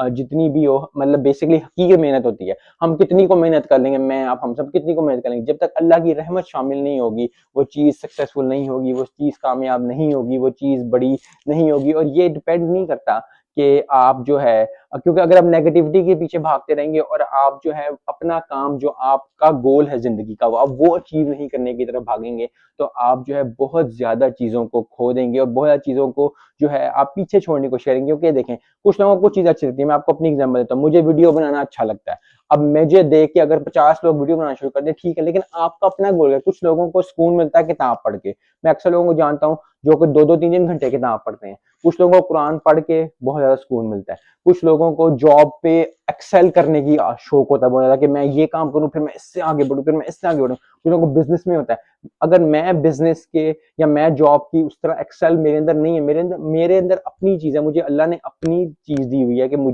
जितनी भी हो, मतलब बेसिकली हकीकी मेहनत होती है। हम कितनी को मेहनत कर लेंगे, मैं आप हम सब कितनी को मेहनत कर लेंगे, जब तक अल्लाह की रहमत शामिल नहीं होगी वो चीज़ सक्सेसफुल नहीं होगी, वो चीज़ कामयाब नहीं होगी, वो चीज़ बड़ी नहीं होगी। और ये डिपेंड नहीं करता कि आप जो है, क्योंकि अगर आप नेगेटिविटी के पीछे भागते रहेंगे और आप जो है अपना काम, जो आपका गोल है जिंदगी का, आप वो अचीव नहीं करने की तरफ भागेंगे, तो आप जो है बहुत ज्यादा चीजों को खो देंगे और बहुत ज्यादा चीजों को जो है आप पीछे छोड़ने को करेंगे। क्योंकि देखें, कुछ लोगों को चीज अच्छी लगती है, मैं आपको अपनी एग्जांपल देता हूँ, मुझे वीडियो बनाना अच्छा लगता है। अब मुझे देख के अगर 50 लोग वीडियो बनाना शुरू कर दें, ठीक है, लेकिन आपका अपना गोल है। कुछ लोगों को सुकून मिलता है किताब पढ़ के, मैं अक्सर लोगों को जानता हूँ जो कि 2-2 3-3 घंटे किताब पढ़ते हैं। कुछ लोगों को कुरान पढ़ के बहुत ज्यादा सुकून मिलता है। कुछ लोगों को जॉब पे एक्सेल करने की शौक होता है बहुत ज्यादा, कि मैं ये काम करूं, फिर मैं इससे आगे बढ़ूं, फिर मैं इससे आगे बढ़ूं। कुछ लोगों को बिजनेस में होता है। अगर मैं बिजनेस के या मैं जॉब की उस तरह एक्सेल मेरे अंदर नहीं है, मेरे अंदर अपनी चीज है, मुझे अल्लाह ने अपनी चीज दी हुई है कि मुझे